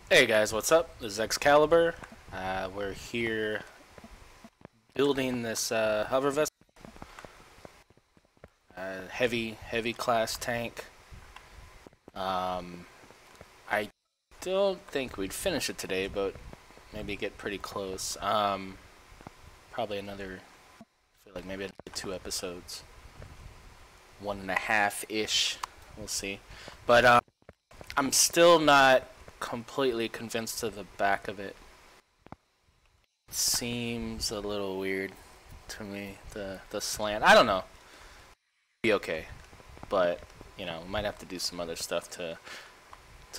Hey guys, what's up? This is XCaliber. We're here building this hover vessel, heavy class tank. I don't think we'd finish it today, but maybe get pretty close. Probably another. I feel like maybe another 2 episodes, 1.5-ish. We'll see. But I'm still not completely convinced to the back of it. Seems a little weird to me, the slant. I don't know. Be okay, but we might have to do some other stuff to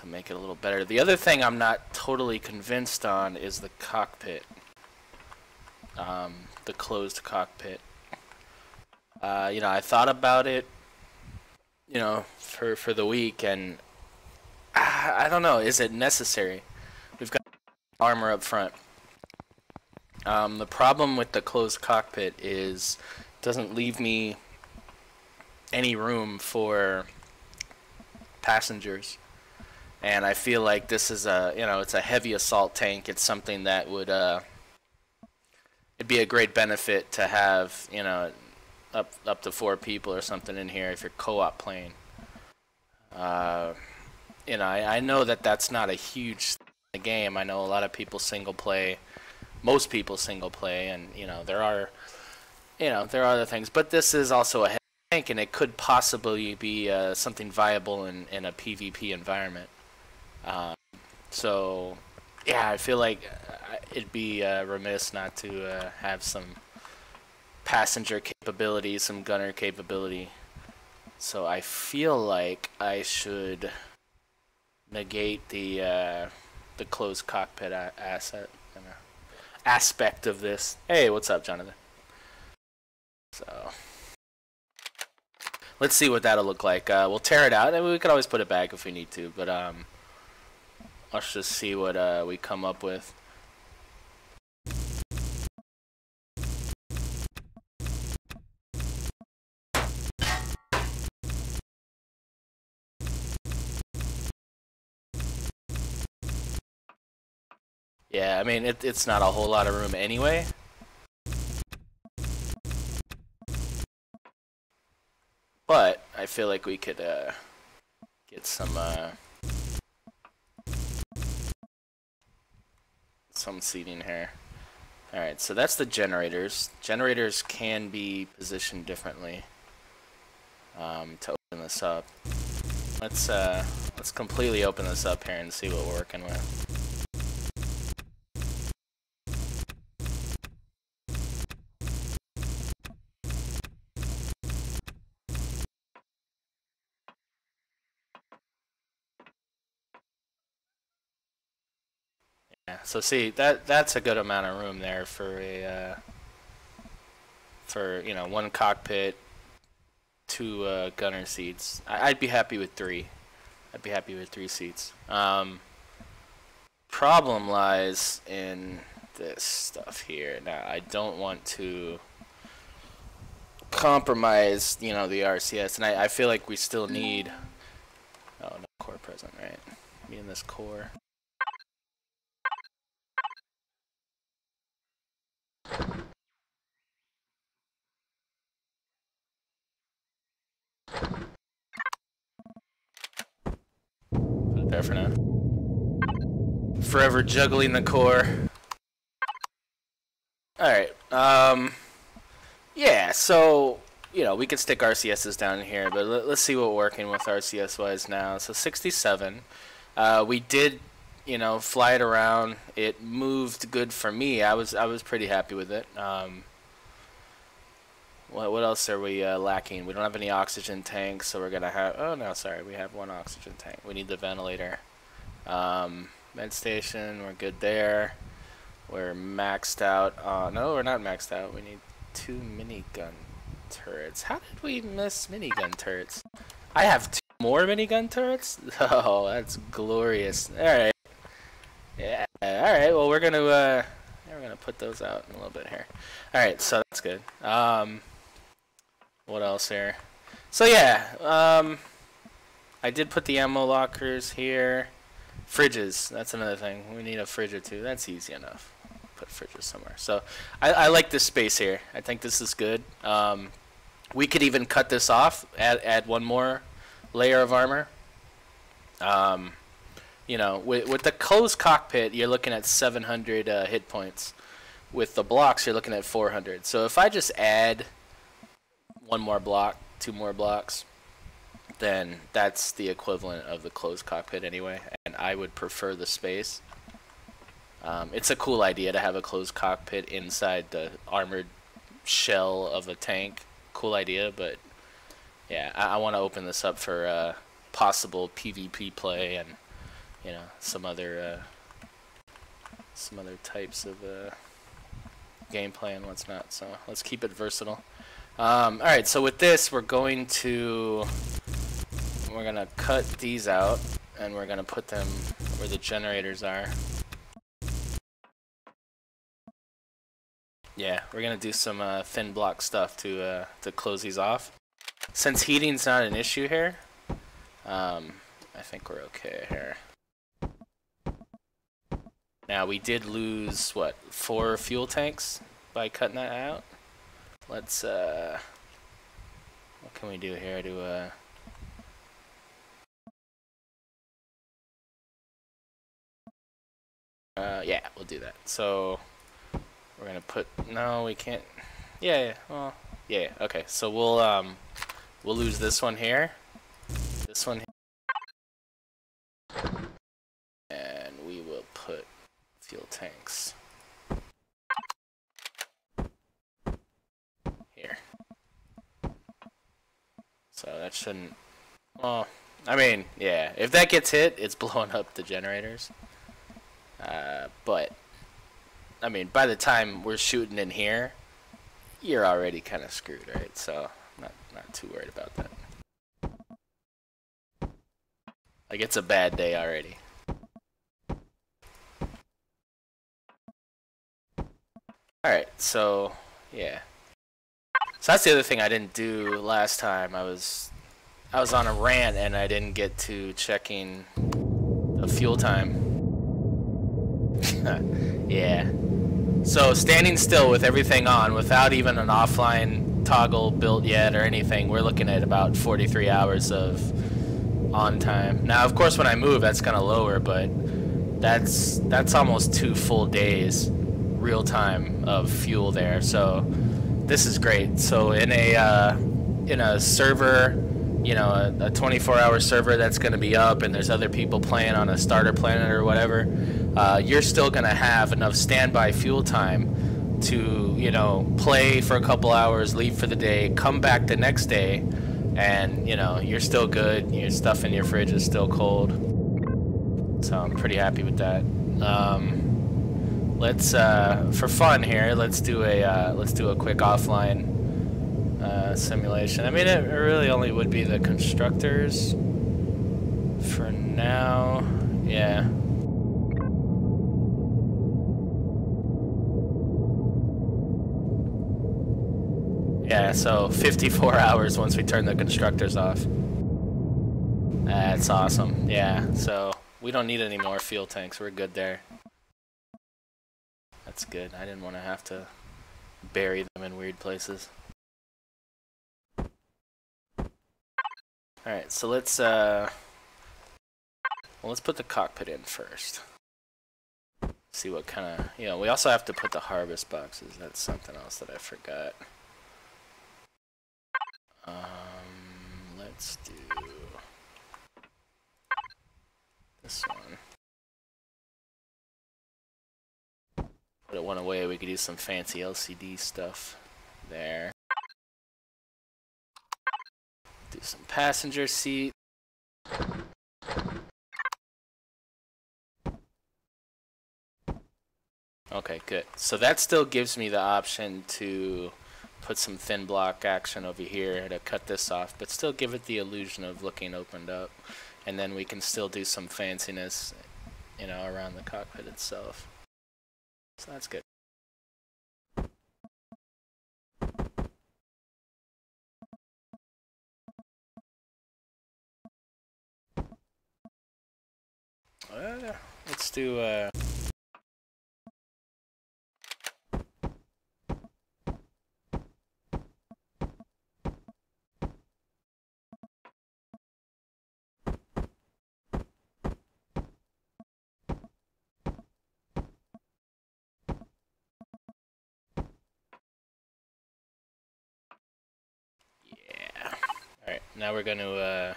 make it a little better. The other thing I'm not totally convinced on is the cockpit, the closed cockpit. I thought about it, for the week, and I don't know. Is it necessary? We've got armor up front. The problem with the closed cockpit is it doesn't leave me any room for passengers, and I feel like this is it's a heavy assault tank. It's something that would it'd be a great benefit to have up to 4 people or something in here if you're co-op playing. I know that that's not a huge game. I know a lot of people single play. Most people single play, and there are other things, but this is also a heavy tank, and it could possibly be something viable in a PvP environment. So yeah, I feel like it'd be remiss not to have some passenger capability, some gunner capability. So I feel like I should negate the closed cockpit aspect of this. Hey, what's up, Jonathan? So let's see what that'll look like. We'll tear it out, and we could always put it back if we need to, but let's just see what we come up with. Yeah, I mean, it's not a whole lot of room anyway. But I feel like we could get some seating here. Alright, so that's the generators. Generators can be positioned differently to open this up. Let's completely open this up here and see what we're working with. Yeah, so see, that's a good amount of room there for a one cockpit, 2 gunner seats. I'd be happy with 3. I'd be happy with 3 seats. Problem lies in this stuff here. Now, I don't want to compromise, the RCS, and I feel like we still need. Oh, no core present, right? Me and this core. Put it there for now. Forever juggling the core. Alright, yeah, so, we could stick RCSs down here, but let's see what we're working with RCS-wise now. So 67. We did, fly it around. It moved good for me. I was pretty happy with it. What else are we lacking? We don't have any oxygen tanks, so we're gonna have. Oh no, sorry, we have 1 oxygen tank. We need the ventilator. Med station, we're good there. We're maxed out. No, we're not maxed out. We need 2 minigun turrets. How did we miss minigun turrets? I have 2 more minigun turrets. Oh, that's glorious. All right. Yeah. All right. Well, we're gonna put those out in a little bit here. All right. So that's good. What else here? So yeah. I did put the ammo lockers here. Fridges, that's another thing. We need a fridge or two. That's easy enough. Put fridges somewhere. So I like this space here. I think this is good. We could even cut this off, add one more layer of armor. You know, with the closed cockpit, you're looking at 700 hit points. With the blocks, you're looking at 400. So if I just add one more block, two more blocks, then that's the equivalent of the closed cockpit anyway, and I would prefer the space. It's a cool idea to have a closed cockpit inside the armored shell of a tank. Cool idea, but yeah, I want to open this up for possible PvP play and, you know, some other types of gameplay and what's not. So let's keep it versatile. Alright, so with this we're gonna cut these out and we're gonna put them where the generators are. Yeah, we're gonna do some thin block stuff to close these off. Since heating's not an issue here, I think we're okay here. Now we did lose what, 4 fuel tanks by cutting that out. Let's what can we do here to yeah, we'll do that. So we're gonna put, no, we can't. Yeah, well, yeah, okay. So we'll lose this one here, this one here, and we will put fuel tanks here. So that shouldn't. Well, I mean, yeah, if that gets hit, it's blowing up the generators. But I mean, by the time we're shooting in here, you're already kind of screwed, right? So not too worried about that. Like, it's a bad day already. Alright, so yeah. So that's the other thing I didn't do last time. I was on a rant and I didn't get to checking the fuel time. Yeah. So standing still with everything on, without even an offline toggle built yet or anything, we're looking at about 43 hours of on time. Now, of course, when I move, that's gonna lower, but that's almost 2 full days real time of fuel there. So this is great. So in a server, you know, a 24-hour server that's going to be up and there's other people playing on a starter planet or whatever, you're still going to have enough standby fuel time to, you know, play for a couple hours, leave for the day, come back the next day, and, you know, you're still good. Your stuff in your fridge is still cold. So I'm pretty happy with that. Let's for fun here, let's do a quick offline simulation. I mean, it really only would be the constructors for now. Yeah. Yeah, so 54 hours once we turn the constructors off. That's awesome. Yeah, so we don't need any more fuel tanks. We're good there. That's good. I didn't want to have to bury them in weird places. Alright, so let's put the cockpit in first. See what kind of, you know, we also have to put the harvest boxes. That's something else that I forgot. Let's do this one. Put it one away, we could do some fancy LCD stuff there. Do some passenger seat. Okay, good. So that still gives me the option to put some thin block action over here to cut this off, but still give it the illusion of looking opened up. And then we can still do some fanciness, you know, around the cockpit itself. So that's good. Let's do yeah. All right, now we're going to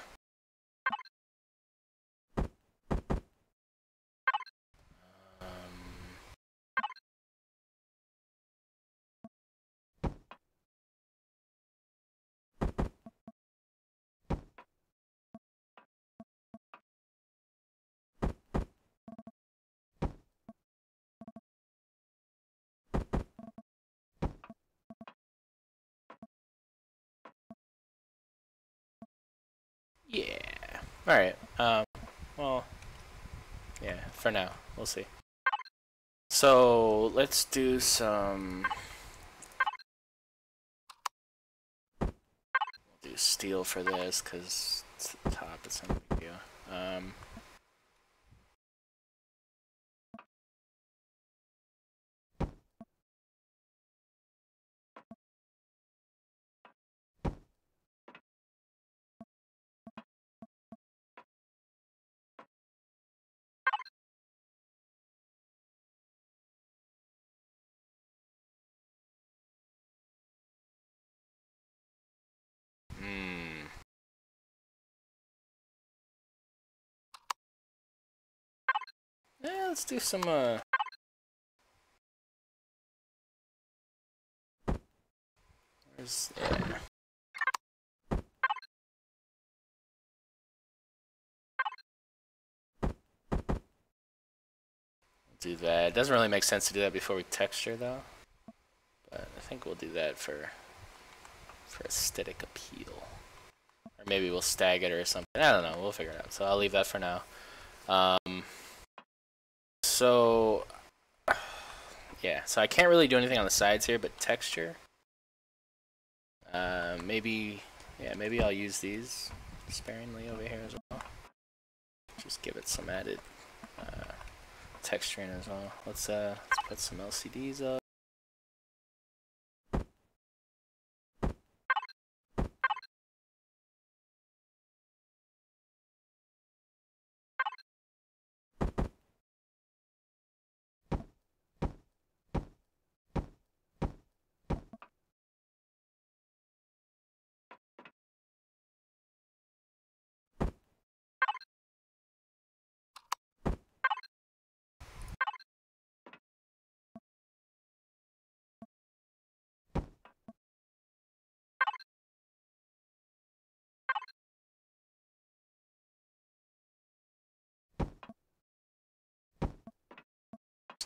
yeah. All right. Well, yeah, for now. We'll see. So, let's do some do steel for this cuz it's the top, it's not a big deal. Yeah, let's do some where's yeah. Do that. It doesn't really make sense to do that before we texture though. But I think we'll do that for aesthetic appeal. Or maybe we'll stag it or something. I don't know, we'll figure it out. So I'll leave that for now. So yeah, so I can't really do anything on the sides here, but texture. Maybe I'll use these sparingly over here as well. Just give it some added texturing as well. Let's put some LCDs up.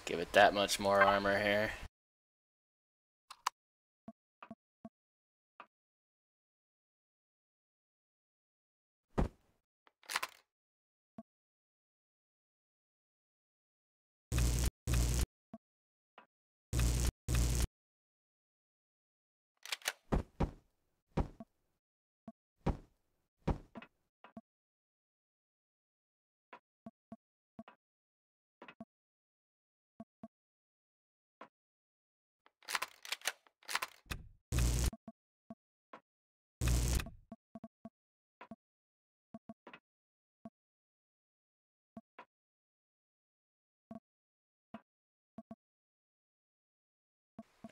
Give it that much more armor here.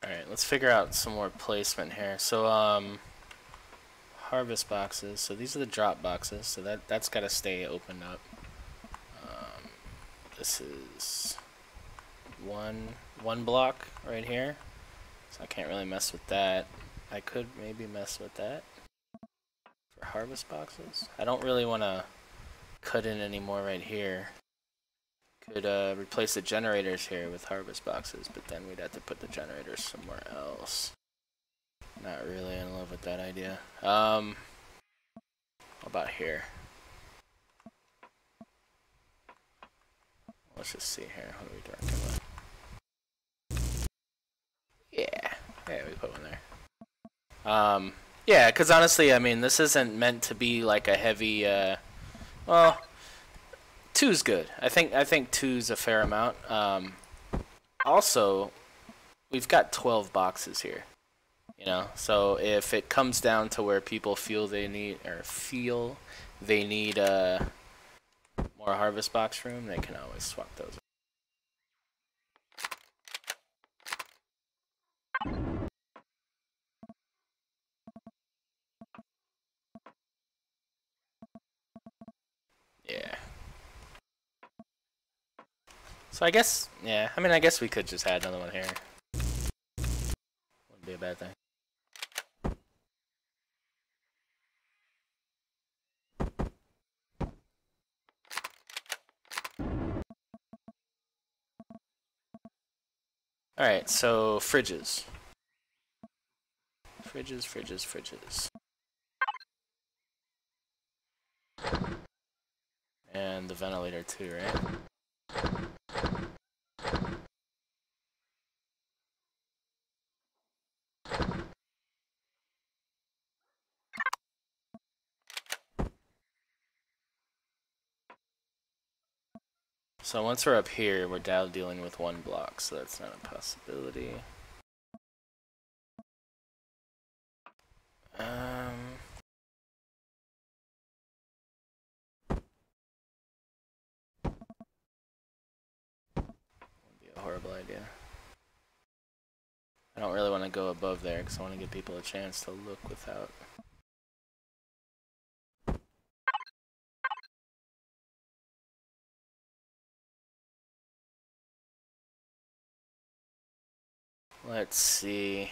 Alright, let's figure out some more placement here. So, harvest boxes. So these are the drop boxes. So that's got to stay opened up. This is one block right here. So I can't really mess with that. I could maybe mess with that for harvest boxes. I don't really want to cut in any more right here. Could replace the generators here with harvest boxes, but then we'd have to put the generators somewhere else. Not really in love with that idea. How about here? Let's just see here. What are we talking about? Yeah, we put one there. Yeah, because honestly, I mean, this isn't meant to be like a heavy, well, Two's good. I think two's a fair amount. Also, we've got 12 boxes here. You know, so if it comes down to where people feel they need more harvest box room, they can always swap those. Yeah. So I guess, yeah, I mean, I guess we could just add another one here. Wouldn't be a bad thing. Alright, so fridges. Fridges. And the ventilator too, right? So once we're up here, we're now dealing with one block, so that's not a possibility. Would be a horrible idea. I don't really want to go above there because I want to give people a chance to look without. Let's see.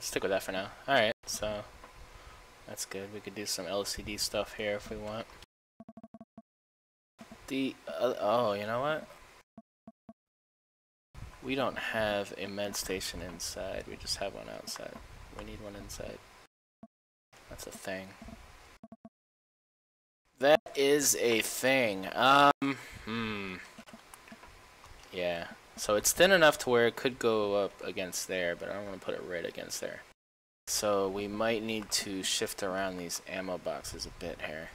Stick with that for now. Alright, so that's good. We could do some LCD stuff here if we want. Oh, you know what? We don't have a med station inside. We just have one outside. We need one inside. That's a thing. That is a thing. Yeah. So it's thin enough to where it could go up against there, but I don't want to put it right against there. So we might need to shift around these ammo boxes a bit here.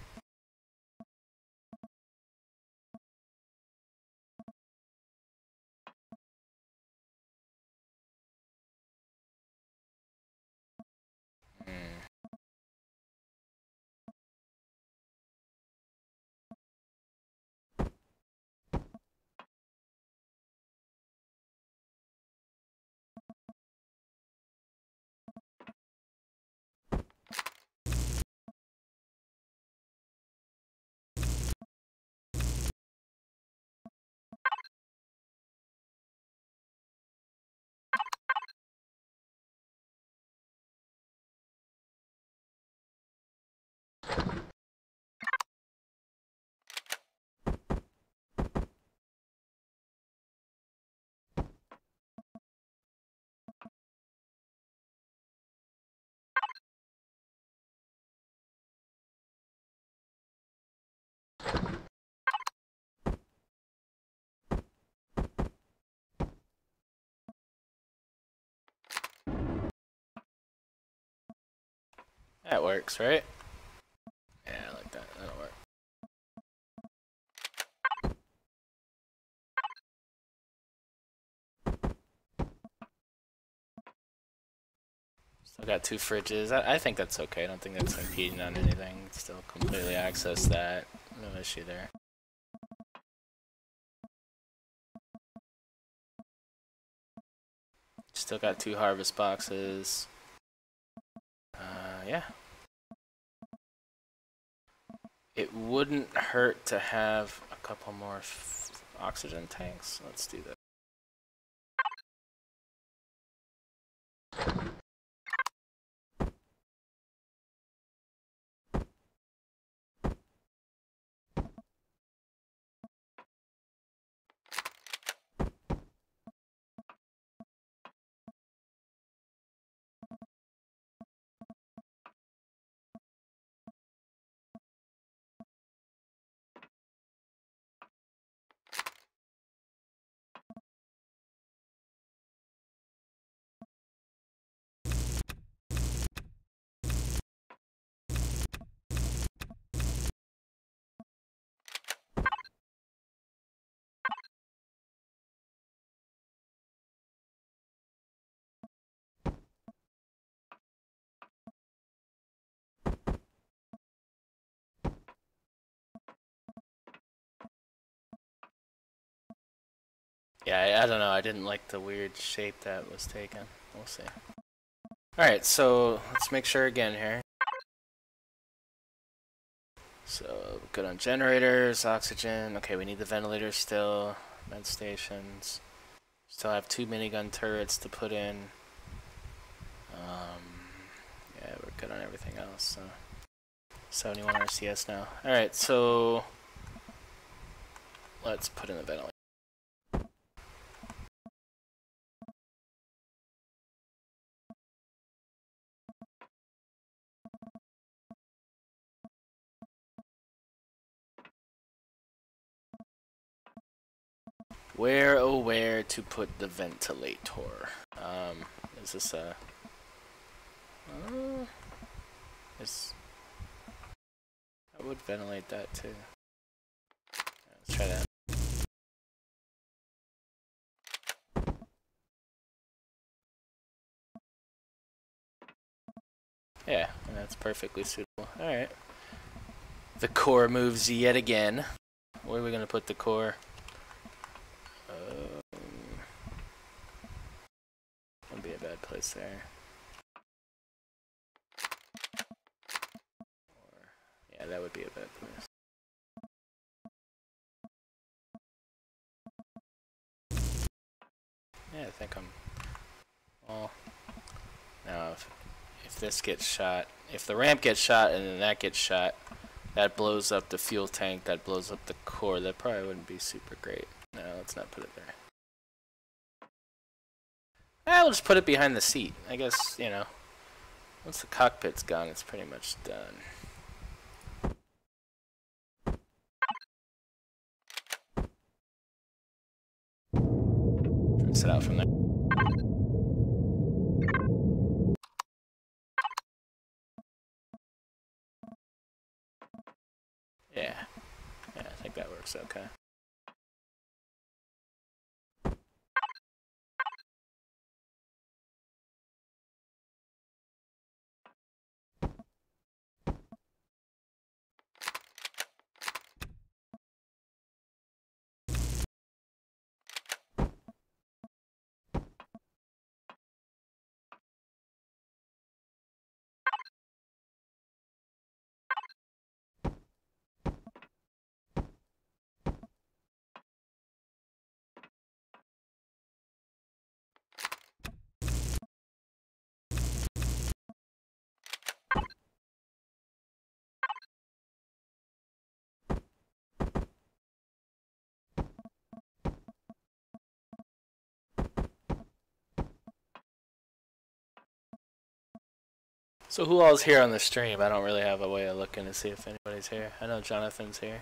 That works, right? Yeah, I like that. That'll work. Still got 2 fridges. I think that's okay. I don't think that's impeding on anything. Still completely access that. No issue there. Still got 2 harvest boxes. Yeah. it wouldn't hurt to have a couple more oxygen tanks. Let's do that. Yeah, I don't know. I didn't like the weird shape that was taken. We'll see. Alright, so let's make sure again here. So, good on generators, oxygen. Okay, we need the ventilators still. Med stations. Still have 2 minigun turrets to put in. Yeah, we're good on everything else. So 71 RCS now. Alright, so let's put in the ventilator. Where, oh where to put the ventilator? Is this a... I would ventilate that too. Let's try that. Yeah, and that's perfectly suitable. Alright. The core moves yet again. Where are we going to put the core? Wouldn't be a bad place there. Yeah, that would be a bad place. Yeah, I think I'm... Well, now if this gets shot, if the ramp gets shot and then that gets shot, that blows up the fuel tank, that blows up the core, that probably wouldn't be super great. No, let's not put it there. We'll just put it behind the seat. I guess, you know, once the cockpit's gone, it's pretty much done. Set out from there. Yeah. Yeah, I think that works okay. So who all's here on the stream? I don't really have a way of looking to see if anybody's here. I know Jonathan's here.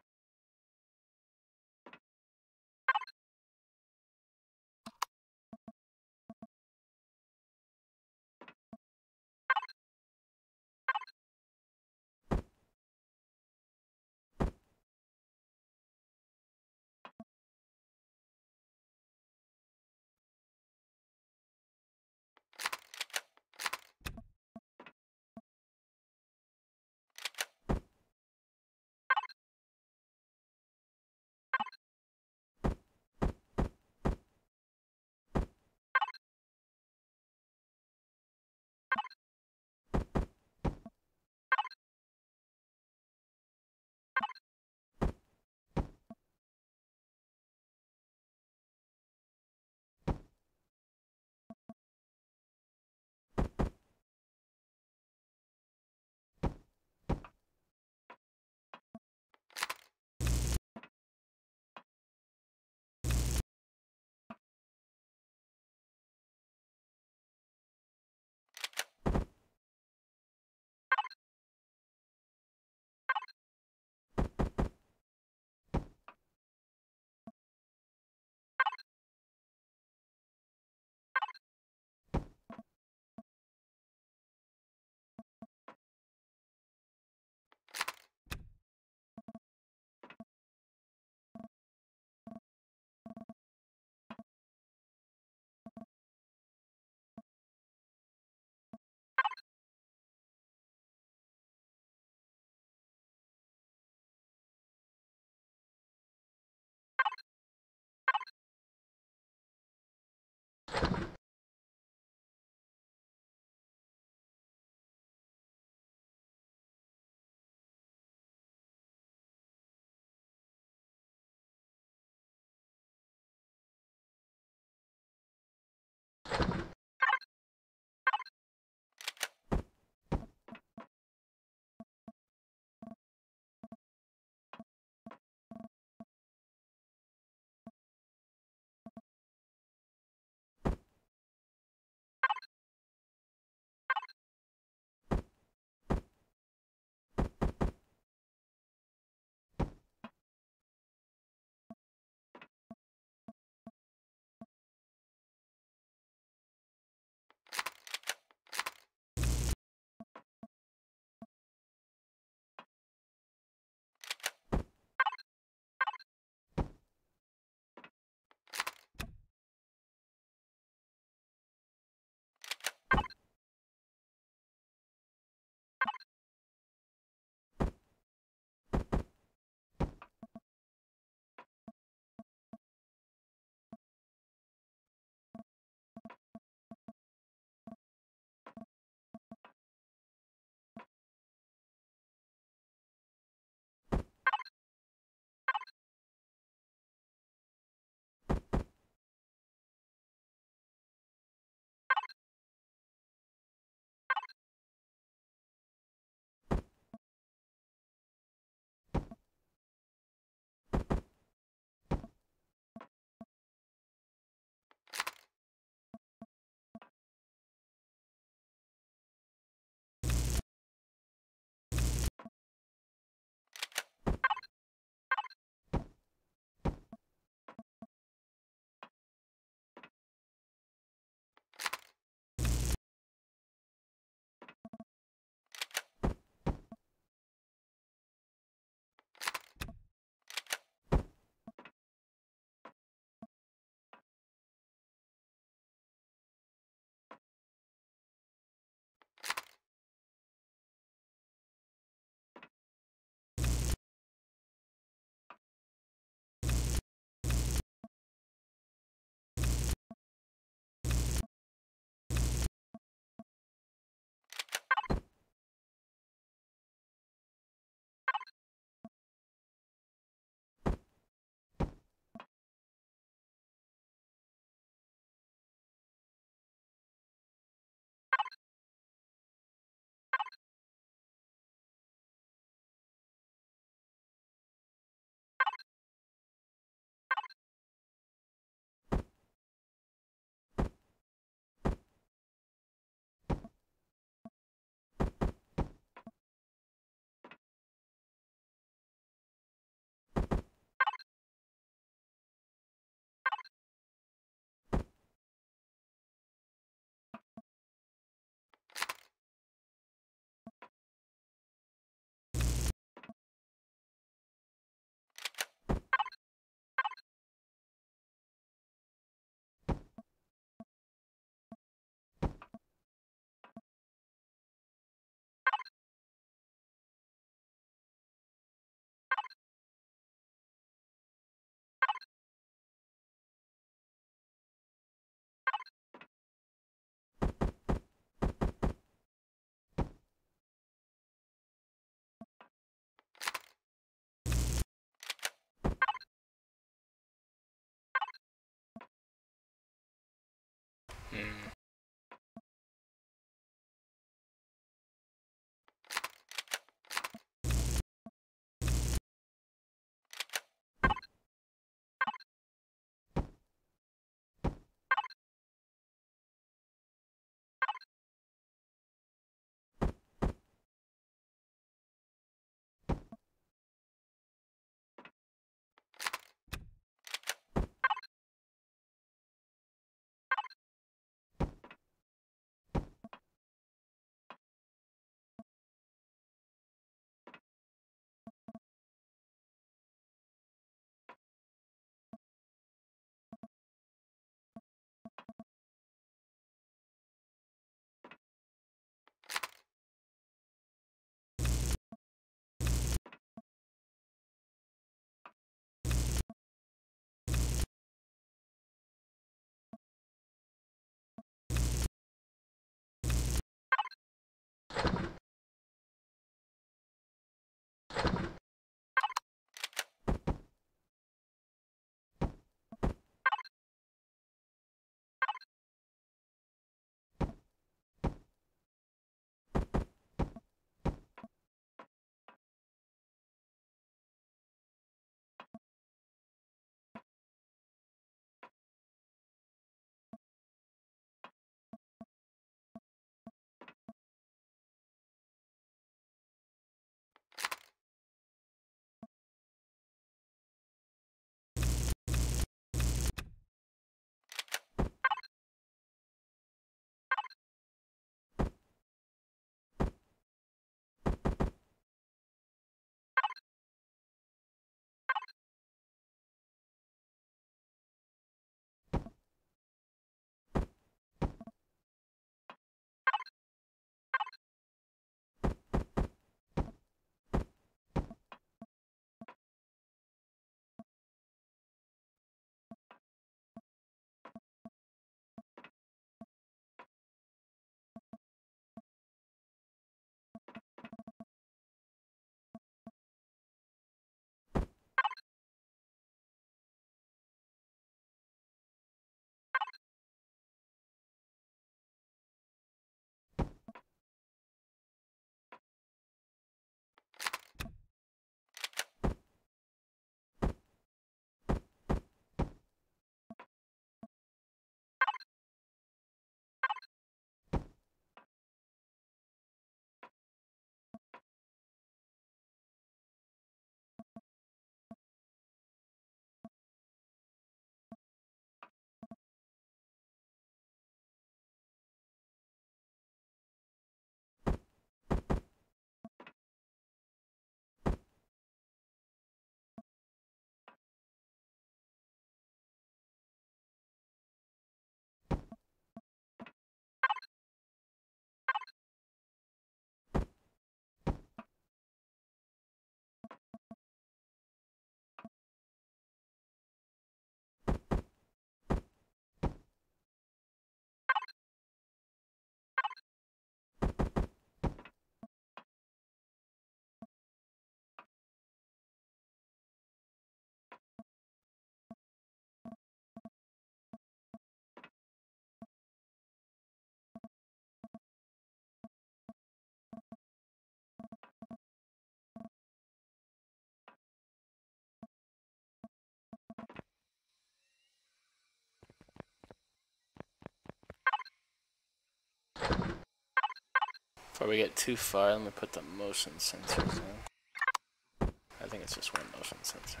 Before we get too far, let me put the motion sensors in. I think it's just one motion sensor.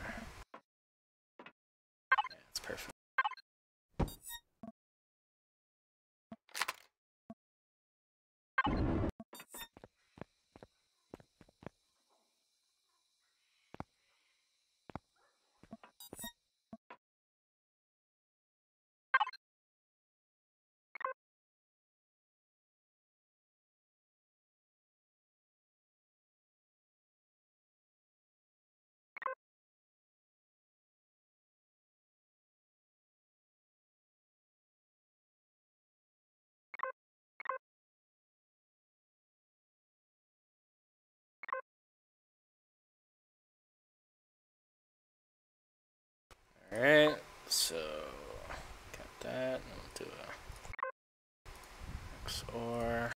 Yeah, it's perfect. Alright, so got that. We'll do a XOR.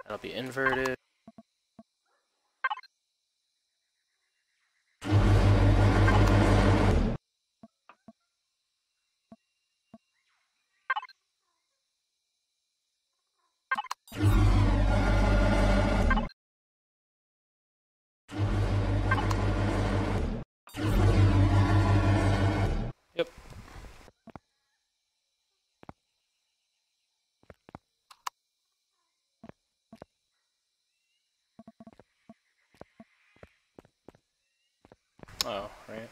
That'll be inverted. Yep. Oh, right.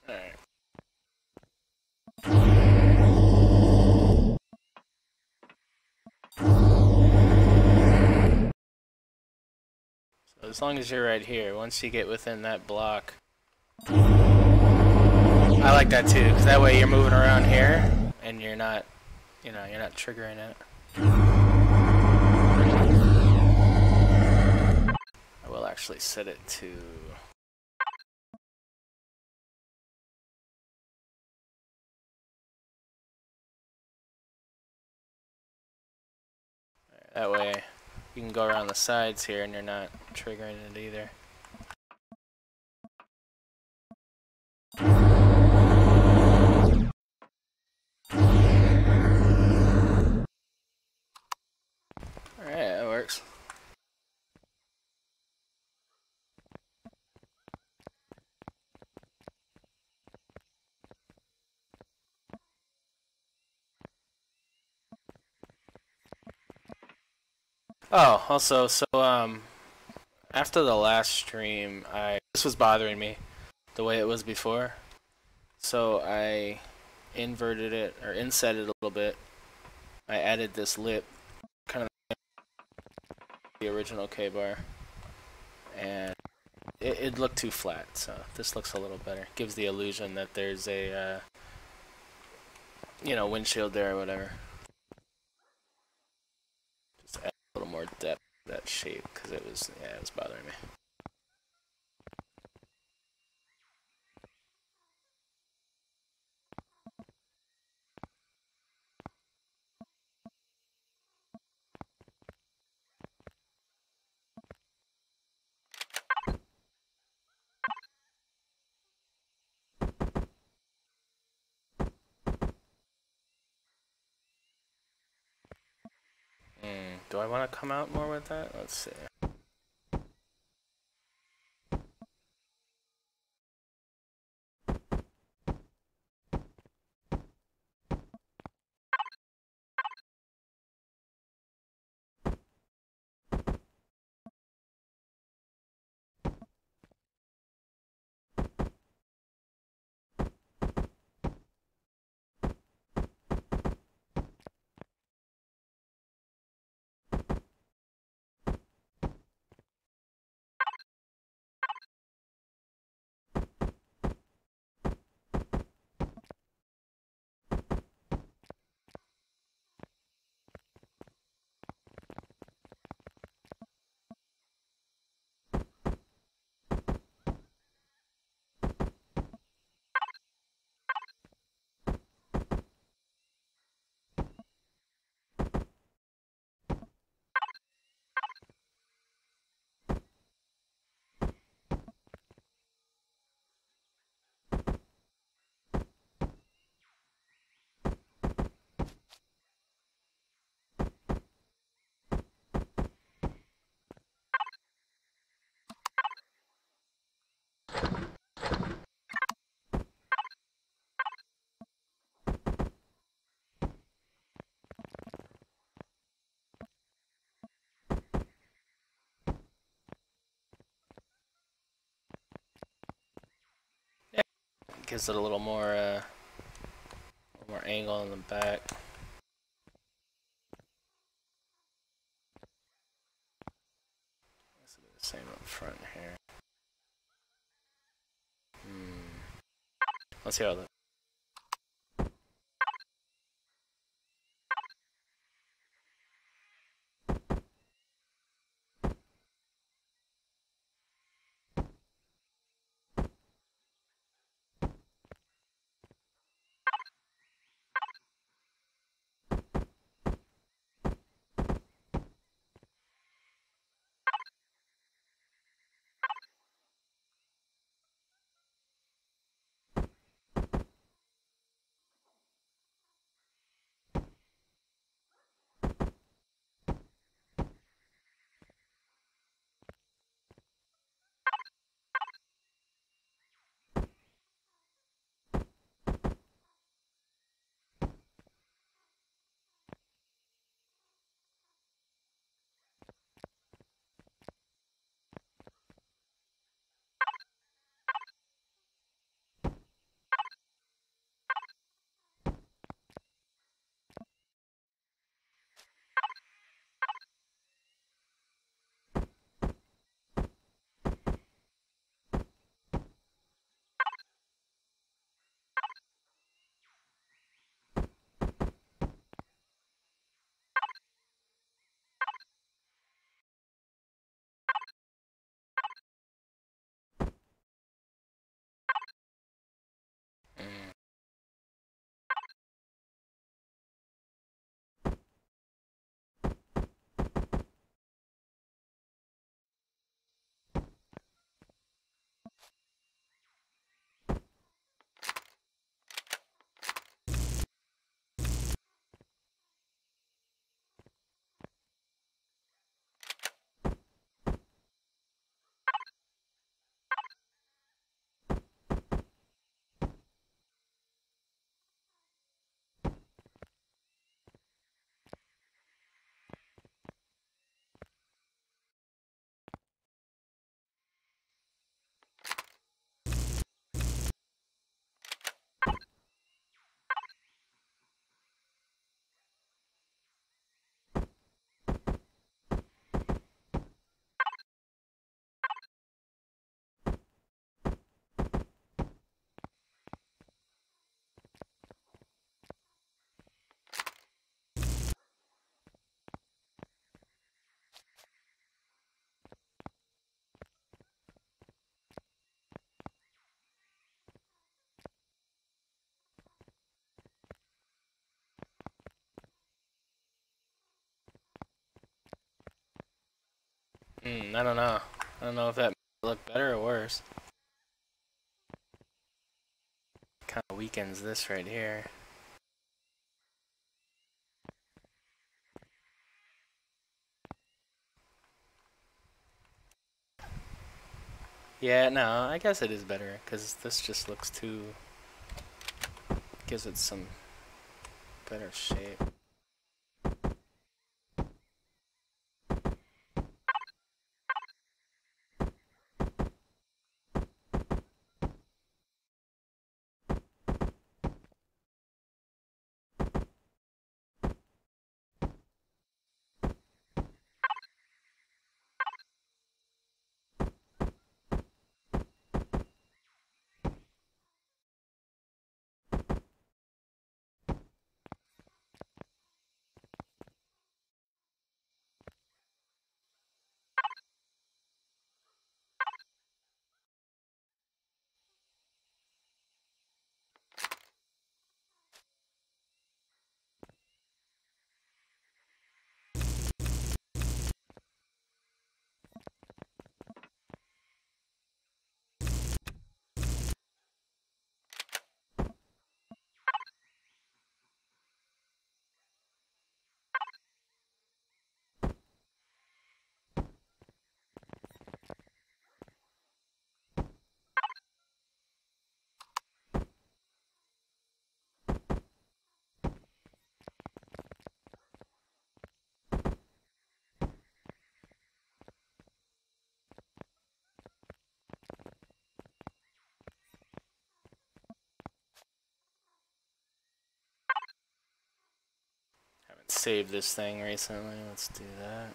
Alright. So as long as you're right here, once you get within that block. I like that too, because that way you're moving around here and you're not, you're not triggering it. I will actually set it to that way you can go around the sides here and you're not triggering it either. Alright, that works. Oh, also, so after the last stream, this was bothering me the way it was before. So I inverted it or inset it a little bit. I added this lip, kind of the original K-bar, and it looked too flat. So this looks a little better. Gives the illusion that there's a windshield there or whatever. Just add a little more depth to that shape because it was bothering me. Do I want to come out more with that? Let's see. Gives it a little more angle in the back. Let's do the same up front here. Let's see how that. I don't know. I don't know if that look better or worse. Kind of weakens this right here. Yeah, no, I guess it is better because this just looks too. Gives it some better shape. saved this thing recently. Let's do that.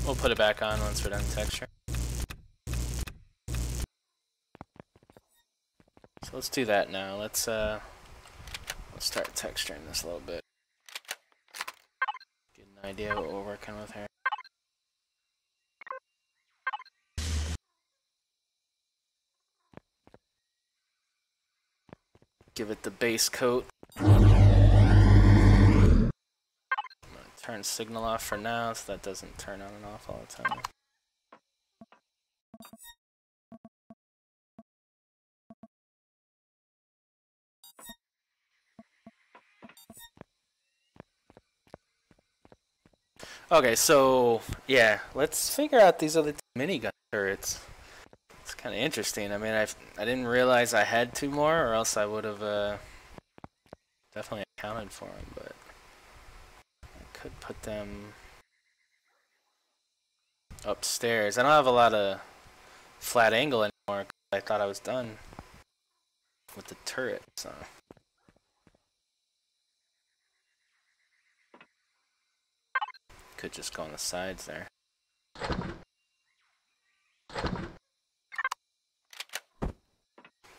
We'll put it back on once we're done texturing. So let's do that now. Let's start texturing this a little bit. Get an idea what we're working with here. Give it the base coat. Turn signal off for now so that doesn't turn on and off all the time. Okay, so yeah, let's figure out these other minigun turrets. It's kind of interesting. I mean, I didn't realize I had two more, or else I would have definitely accounted for them. But I could put them upstairs. I don't have a lot of flat angle anymore. 'Cause I thought I was done with the turret, so. Could just go on the sides there.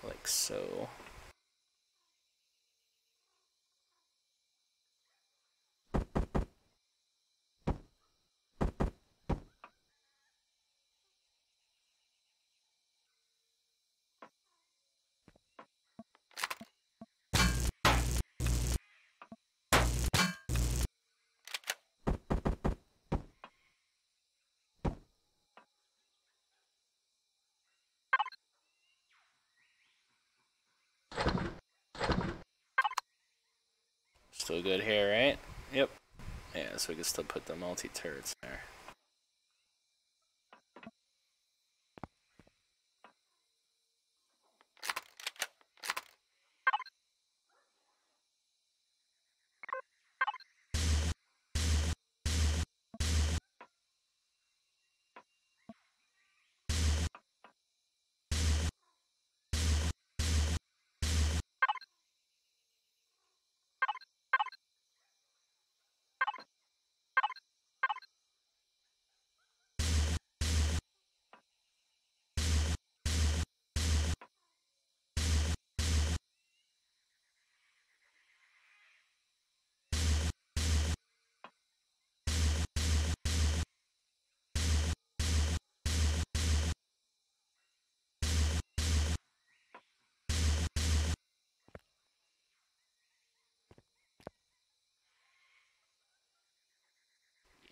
Like so. Still good here, right? Yep. Yeah, so we can still put the multi-turrets there.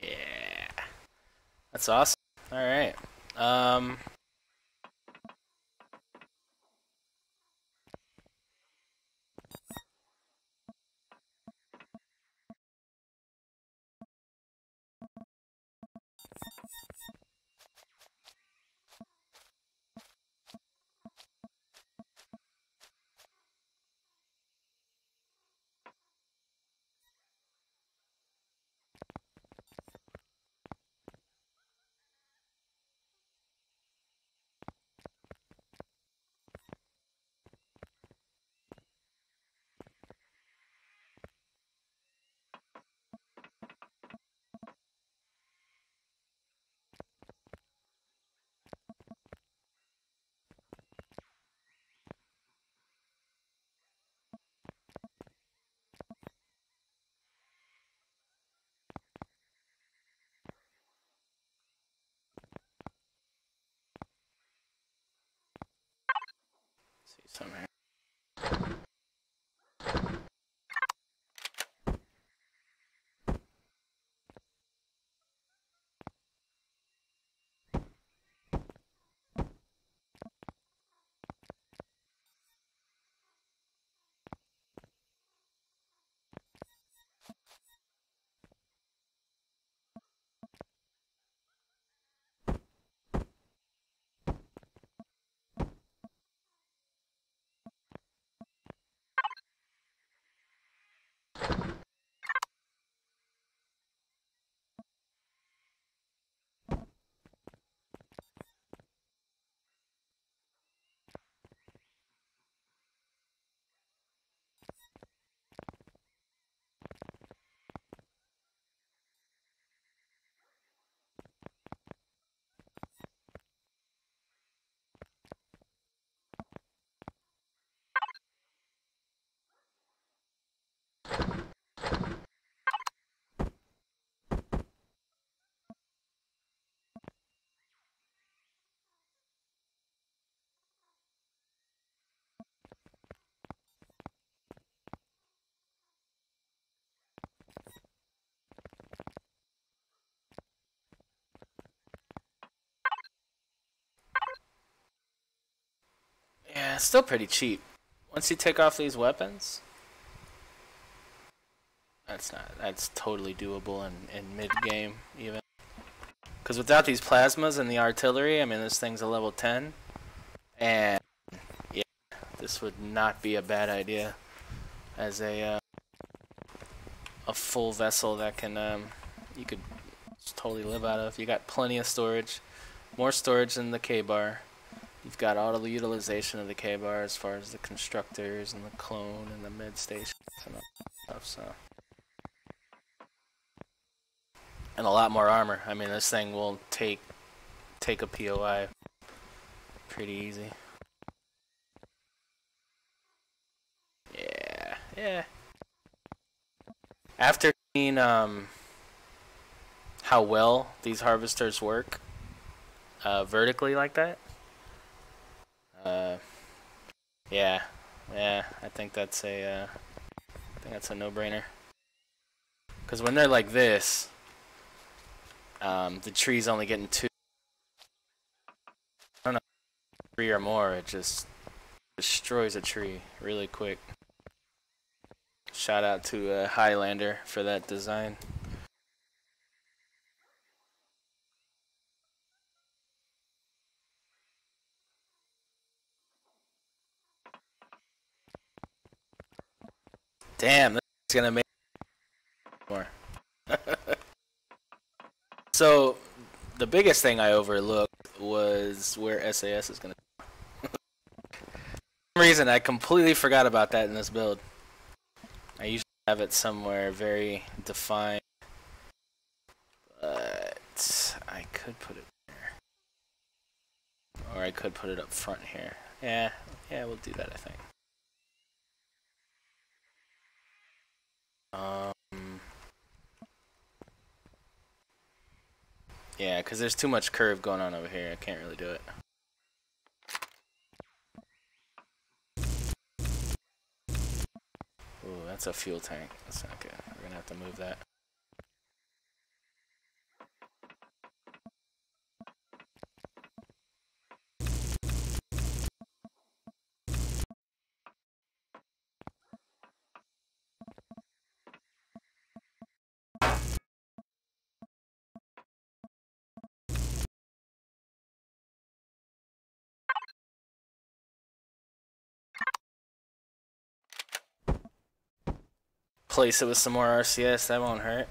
Yeah. That's awesome. Alright. See some here. Still pretty cheap. Once you take off these weapons, that's totally doable in mid-game even. Because without these plasmas and the artillery, I mean, this thing's a level 10. And, yeah, this would not be a bad idea as a full vessel that can, you could totally live out of. You got plenty of storage. More storage than the K-bar. You've got all the utilization of the K-bar as far as the constructors and the clone and the mid stations and all that stuff, so. And a lot more armor. I mean, this thing will take a POI pretty easy. Yeah. After seeing how well these harvesters work vertically like that, yeah, I think that's a no-brainer. Because when they're like this, the tree's only getting 2. I don't know, 3 or more. It just destroys a tree really quick. Shout out to Highlander for that design. Damn, this is gonna make more. So, the biggest thing I overlooked was where SAS is gonna. For some reason, I completely forgot about that in this build. I usually have it somewhere very defined, but I could put it there, or I could put it up front here. Yeah, we'll do that, I think. Yeah, because there's too much curve going on over here. I can't really do it. Ooh, that's a fuel tank. That's not good. We're going to have to move that. Place it with some more RCS. That won't hurt.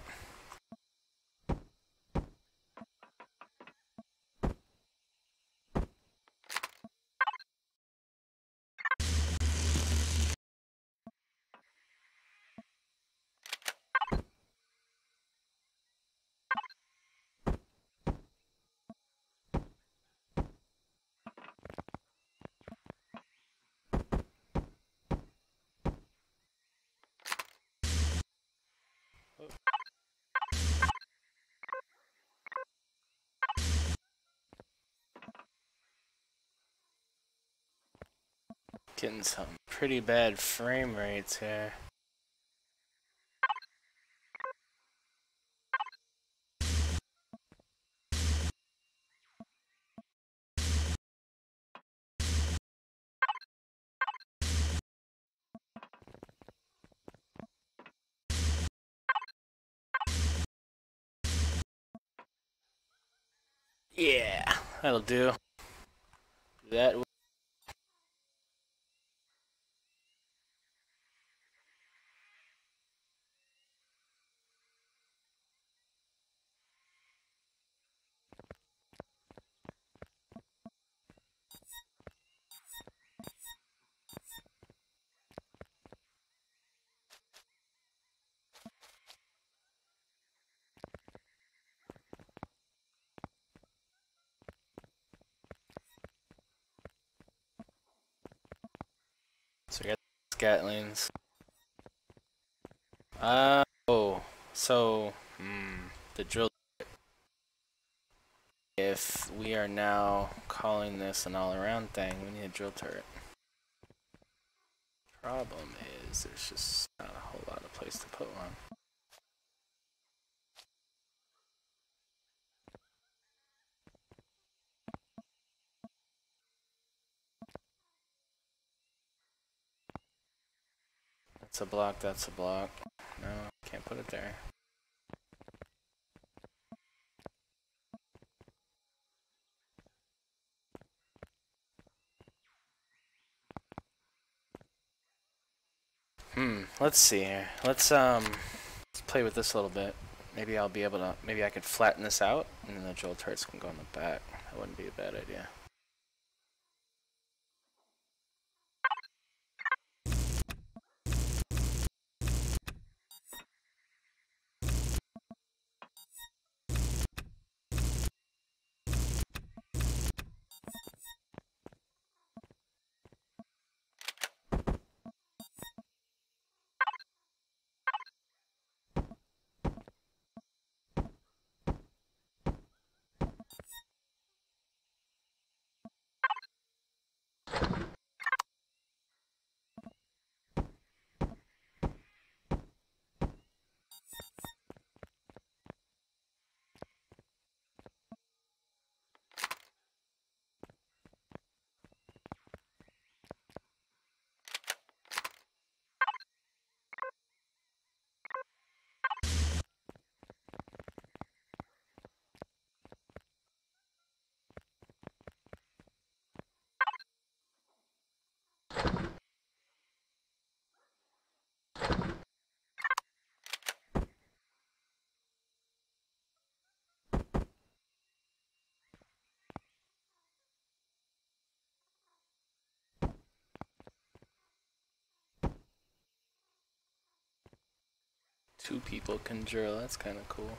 Getting some pretty bad frame rates here. Yeah, that'll do. That. So we got scatlings. So the drill. If we are now calling this an all-around thing, we need a drill turret. Problem is, there's just not a whole lot of place to put one. That's a block, that's a block. No, can't put it there. Let's see here. Let's play with this a little bit. Maybe I'll be able to, maybe I could flatten this out, and then the drill turrets can go in the back. That wouldn't be a bad idea. Two people can drill, that's kind of cool.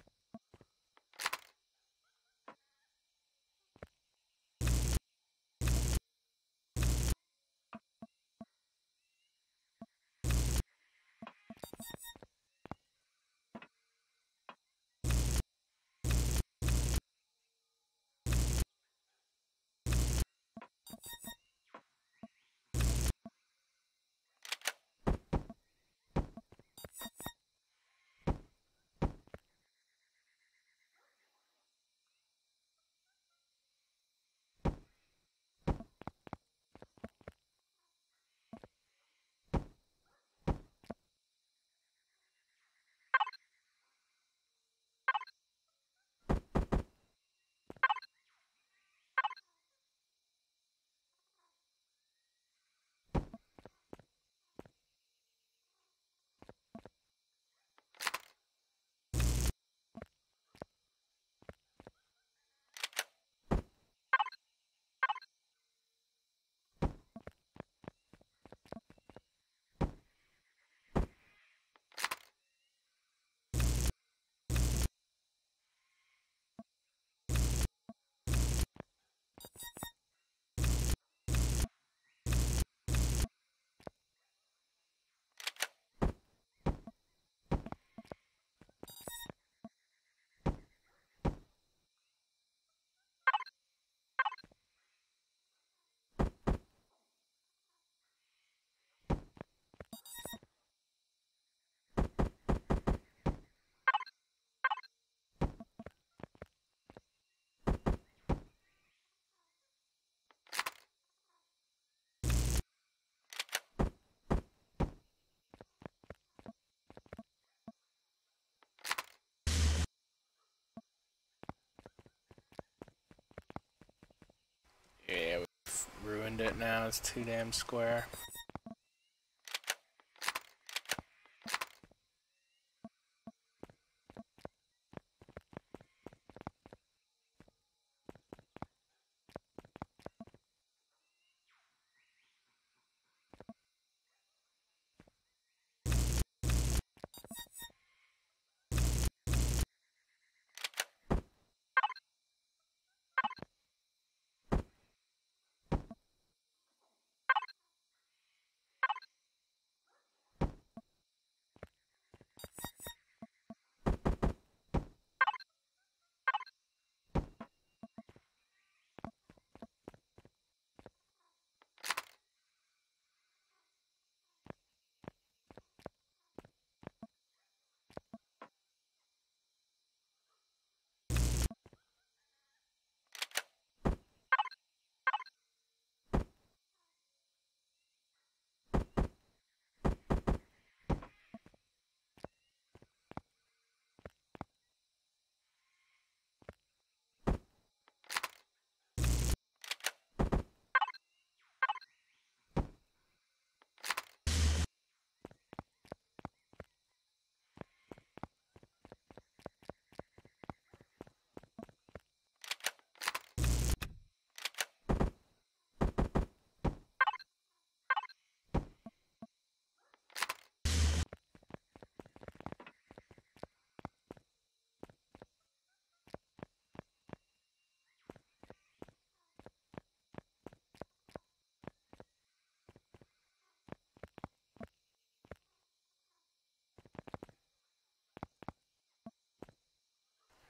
Yeah, we've ruined it now, it's too damn square.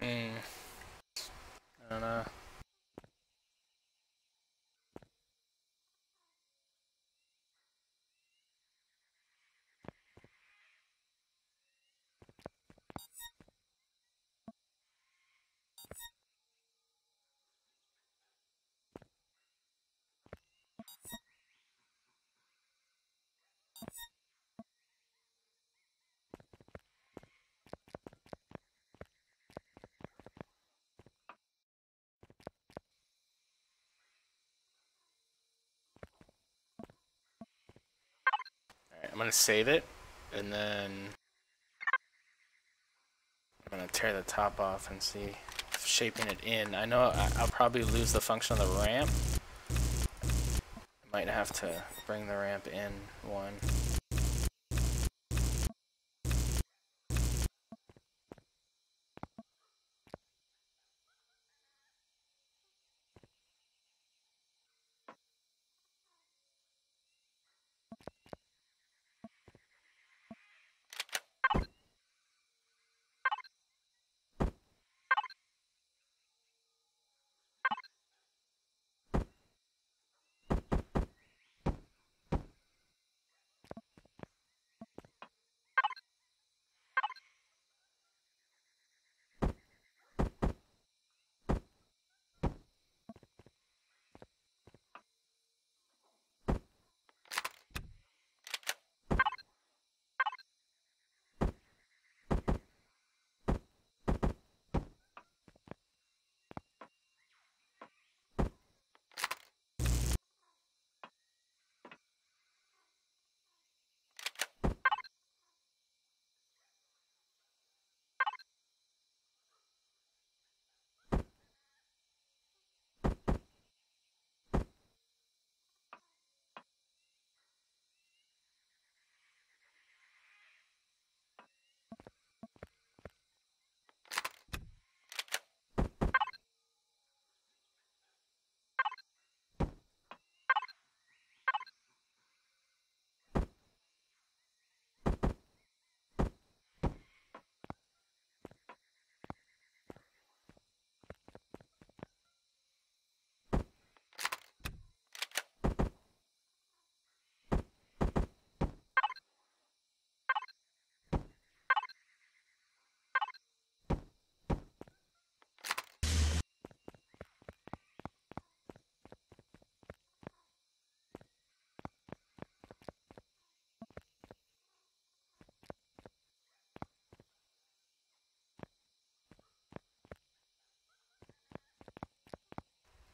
Mm, I don't know. Alright, I'm gonna save it, and then I'm gonna tear the top off and see if shaping it in. I know I'll probably lose the function of the ramp. Might have to bring the ramp in one.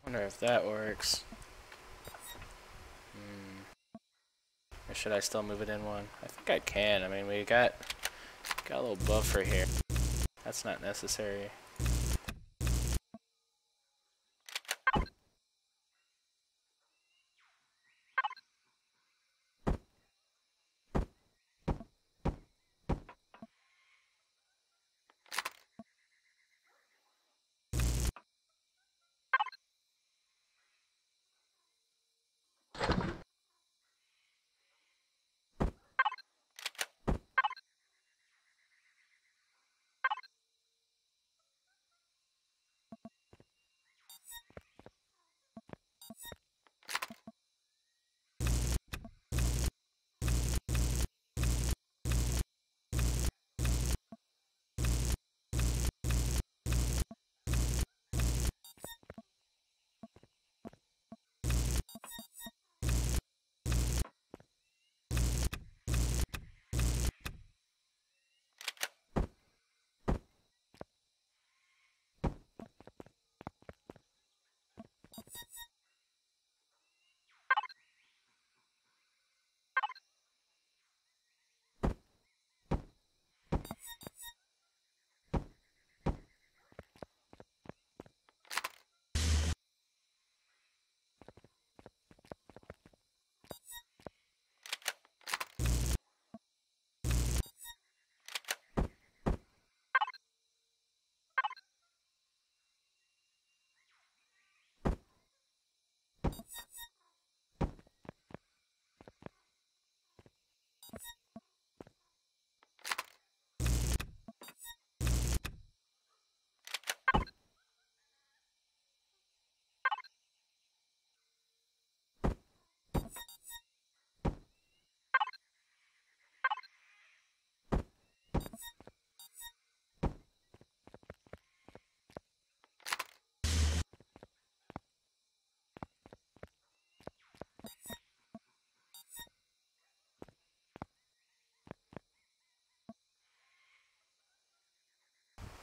Wonder if that works. Or should I still move it in one? I think I can. I mean, we got a little buffer here. That's not necessary.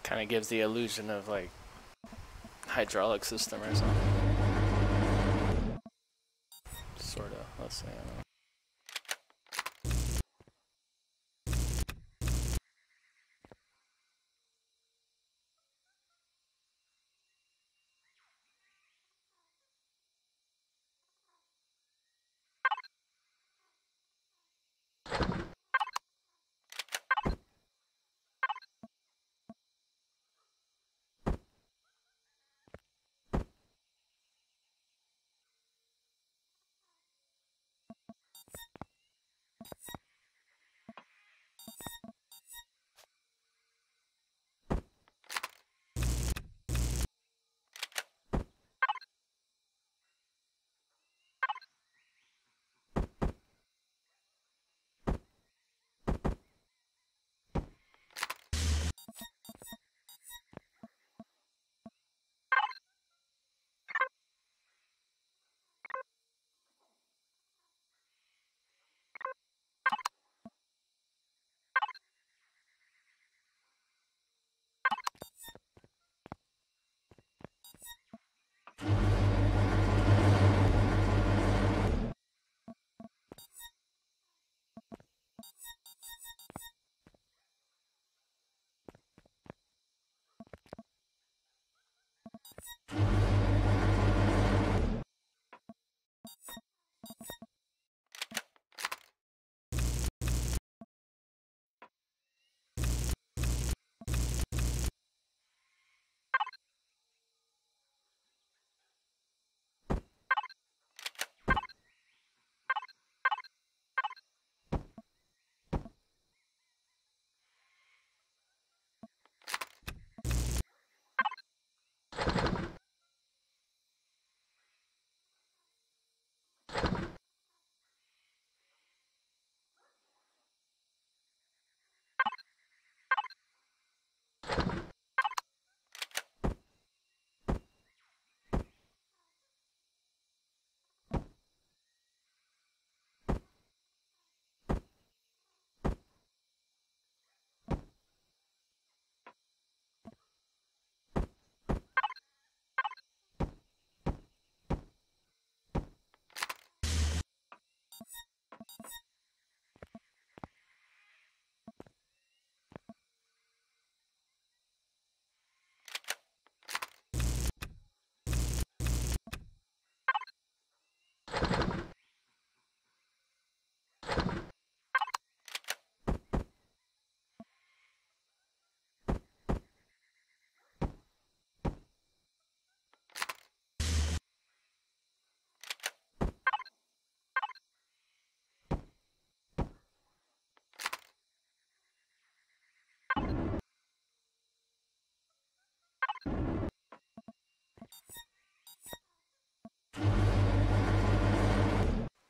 Kind of gives the illusion of like hydraulic system or something. Sort of. Let's see.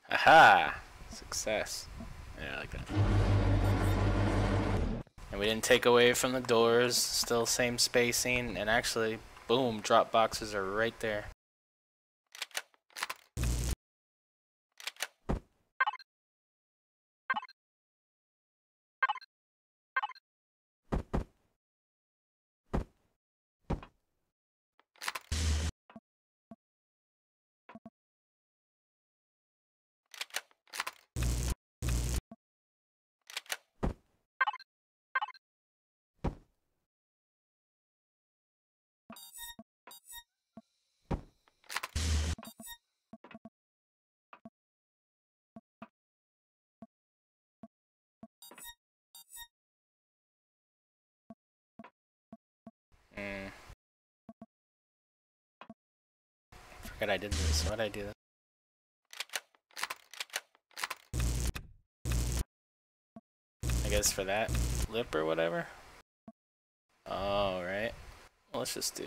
Aha! Success. Yeah, I like that. And we didn't take away from the doors, still same spacing, and actually, boom, drop boxes are right there. Forgot I did this. Why'd I do that? I guess for that lip or whatever? Oh, right. Well, let's just do...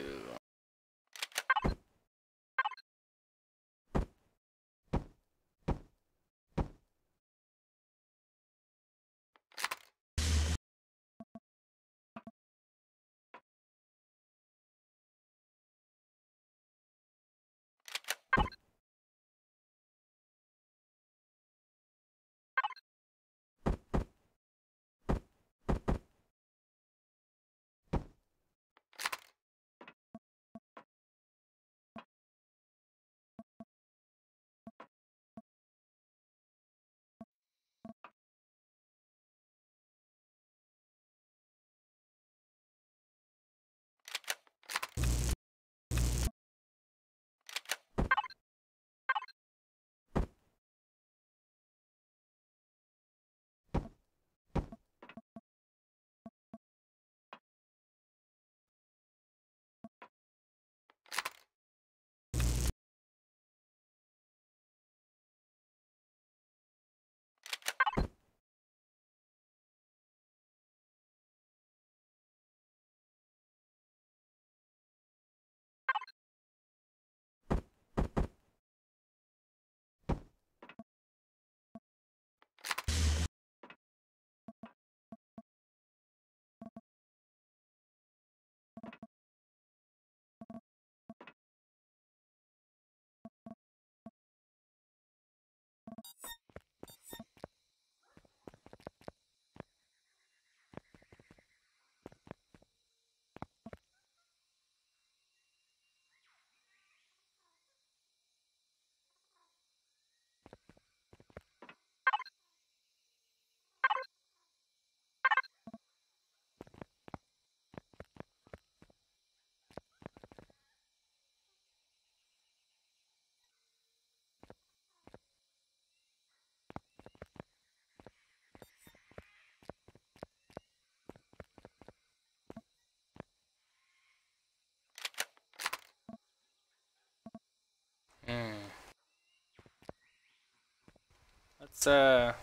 Let's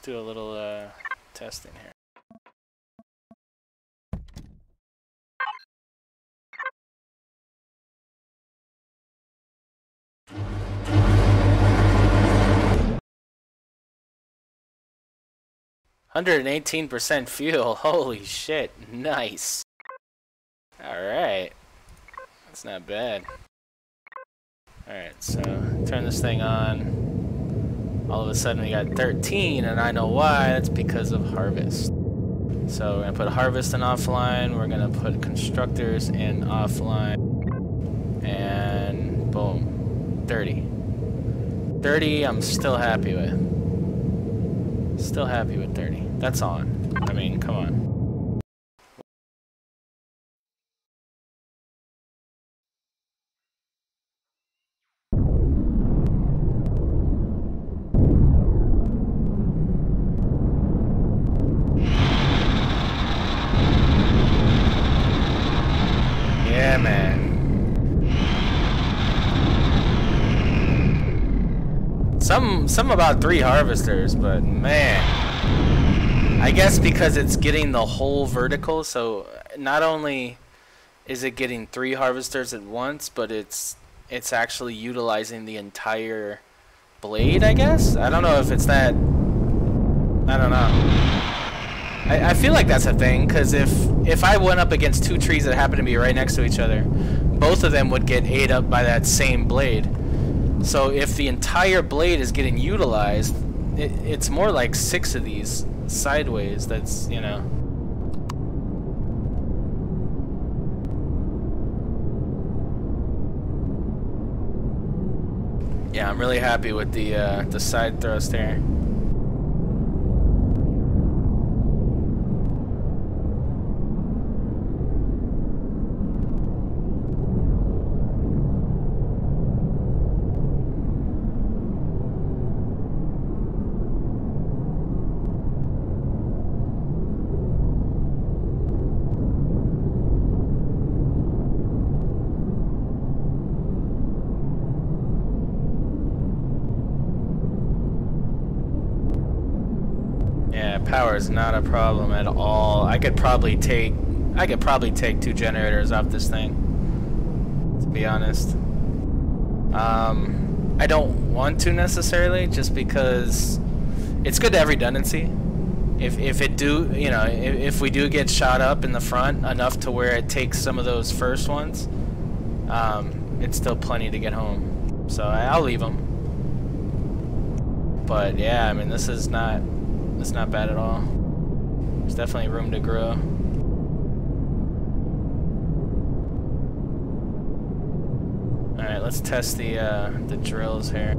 do a little testing here. %118% fuel. Holy shit. Nice. Alright. That's not bad. Alright, so turn this thing on. All of a sudden we got 13, and I know why. That's because of harvest. So we're going to put harvest in offline. We're going to put constructors in offline. And boom. 30. 30 I'm still happy with. Still happy with 30. That's on. I mean, come on. Yeah, man. Some about 3 harvesters, but man. I guess because it's getting the whole vertical, so not only is it getting 3 harvesters at once, but it's actually utilizing the entire blade, I guess? I don't know if it's that. I don't know. I feel like that's a thing, because if I went up against 2 trees that happen to be right next to each other, both of them would get ate up by that same blade. So if the entire blade is getting utilized, it's more like 6 of these sideways. That's, you know. Yeah, I'm really happy with the side thrust here. Power is not a problem at all. I could probably take 2 generators off this thing, to be honest. I don't want to necessarily, just because it's good to have redundancy. If it do, you know, if we do get shot up in the front enough to where it takes some of those first ones, it's still plenty to get home. So I'll leave them. But yeah, I mean, this is not. It's not bad at all. There's definitely room to grow. Alright, let's test the drills here.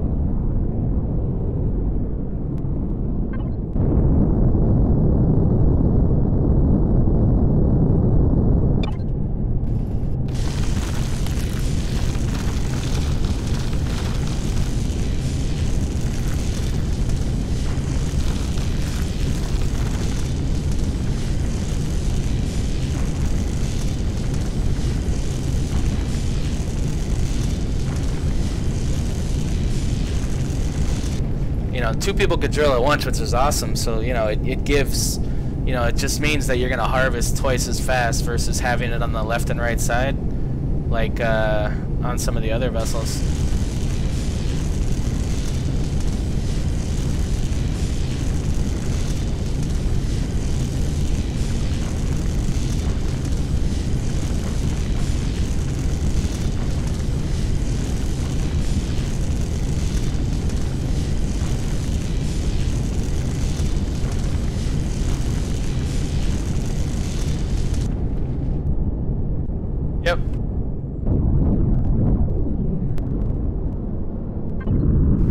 You know, 2 people could drill at once, which is awesome. So, you know, it gives, you know, it just means that you're going to harvest twice as fast versus having it on the left and right side, like on some of the other vessels. Yep.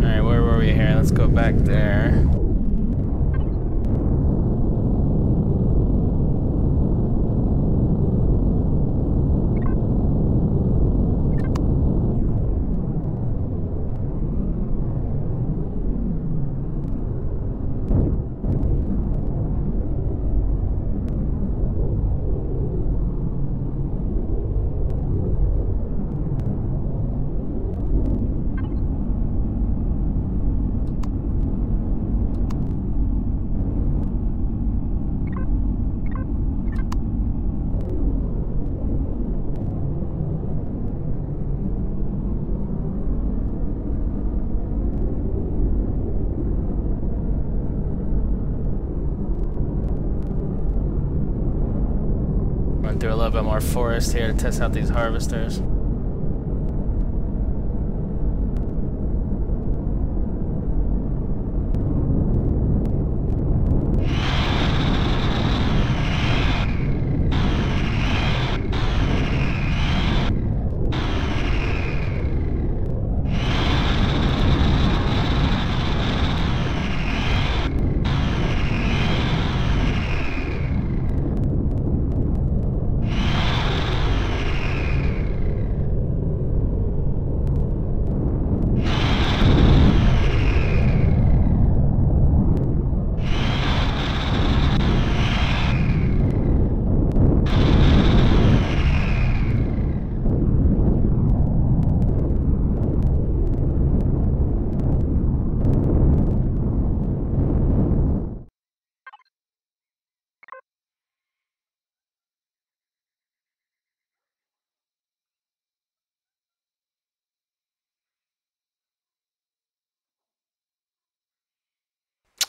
Alright, where were we here? Let's go back there. little bit more forest here to test out these harvesters.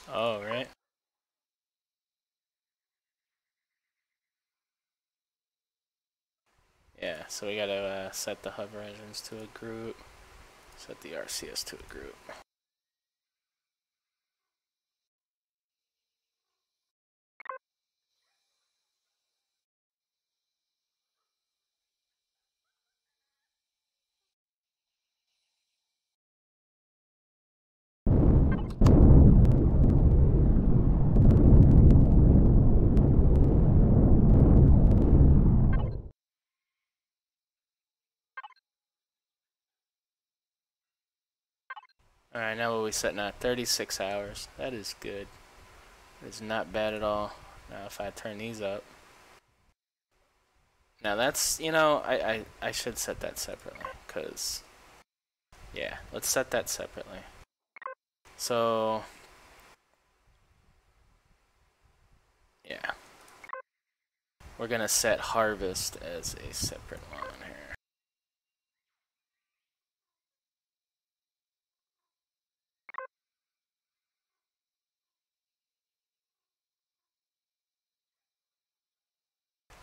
Oh, right. Yeah, so we gotta set the hover engines to a group, set the RCS to a group. Alright, now what are we setting at? 36 hours. That is good. It's not bad at all. Now if I turn these up. Now that's, you know, I should set that separately, because, yeah, let's set that separately. So, yeah. We're gonna set harvest as a separate one here.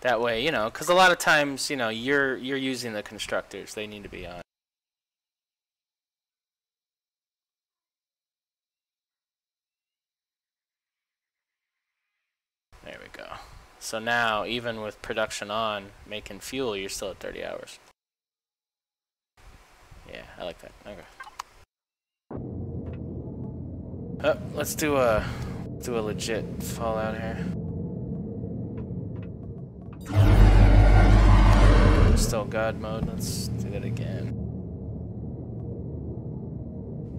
That way, you know, because a lot of times, you know, you're using the constructors. They need to be on. There we go. So now, even with production on, making fuel, you're still at 30 hours. Yeah, I like that. Okay. Let's do a legit Fallout here. Still God mode. Let's do that again.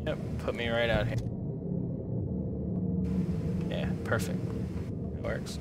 Yep, put me right out here. Yeah, perfect. It works.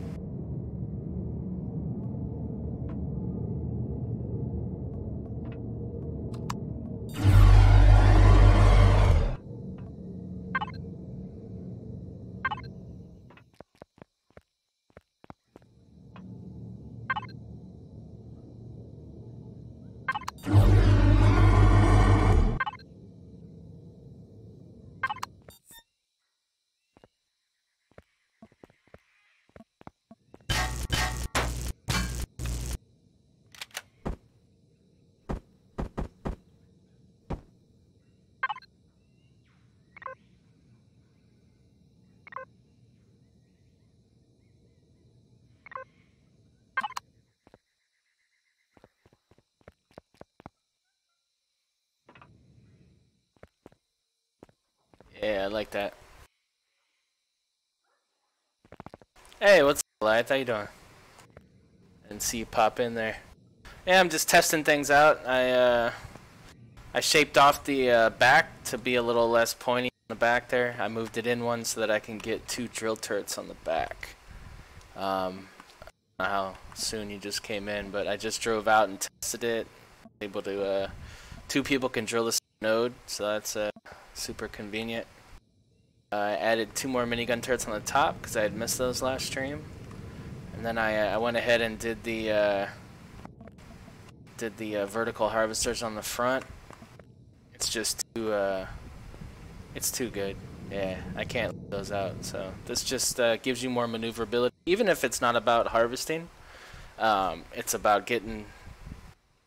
Yeah, I like that. Hey, what's up, Light? How you doing? And see you pop in there. Yeah, I'm just testing things out. I shaped off the back to be a little less pointy on the back there. I moved it in one so that I can get 2 drill turrets on the back. I don't know how soon you just came in, but I just drove out and tested it. Able to 2 people can drill this node, so that's super convenient. I added 2 more minigun turrets on the top because I had missed those last stream, and then I went ahead and did the vertical harvesters on the front. It's just it's too good. Yeah, I can't leave those out. So this just gives you more maneuverability, even if it's not about harvesting. It's about getting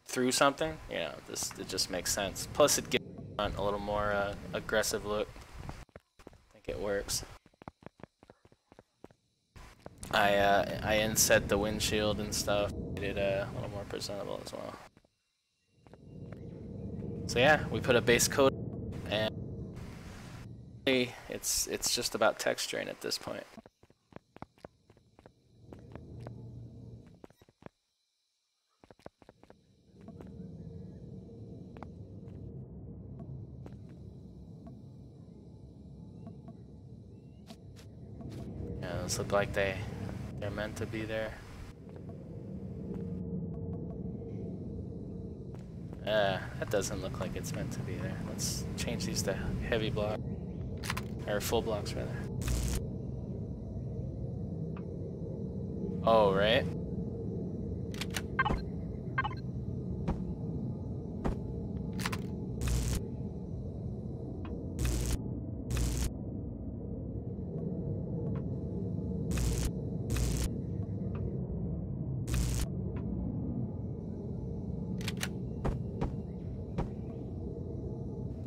through something. You know, it just makes sense. Plus, it gives a little more aggressive look. I think it works. I inset the windshield and stuff. Made it a little more presentable as well. So yeah, we put a base coat, and it's just about texturing at this point. Yeah, those look like they're meant to be there. That doesn't look like it's meant to be there. Let's change these to heavy block, or full blocks rather. Oh, right.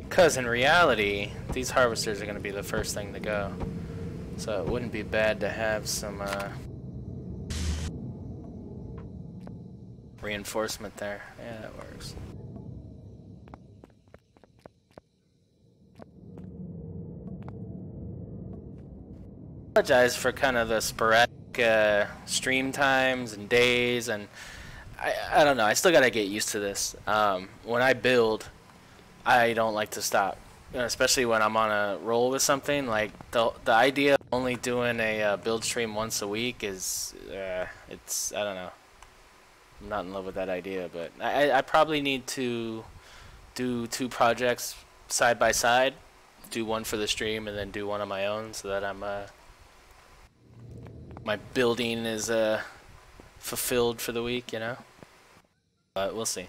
Because in reality, these harvesters are going to be the first thing to go. So it wouldn't be bad to have some reinforcement there. Yeah, that works. Apologize for kind of the sporadic stream times and days, and I don't know. I still got to get used to this. When I build, I don't like to stop, especially when I'm on a roll with something. Like the idea of only doing a build stream once a week is it's, I don't know. I'm not in love with that idea, but I probably need to do 2 projects side by side, do one for the stream and then do one on my own, so that I'm my building is fulfilled for the week, you know. But we'll see.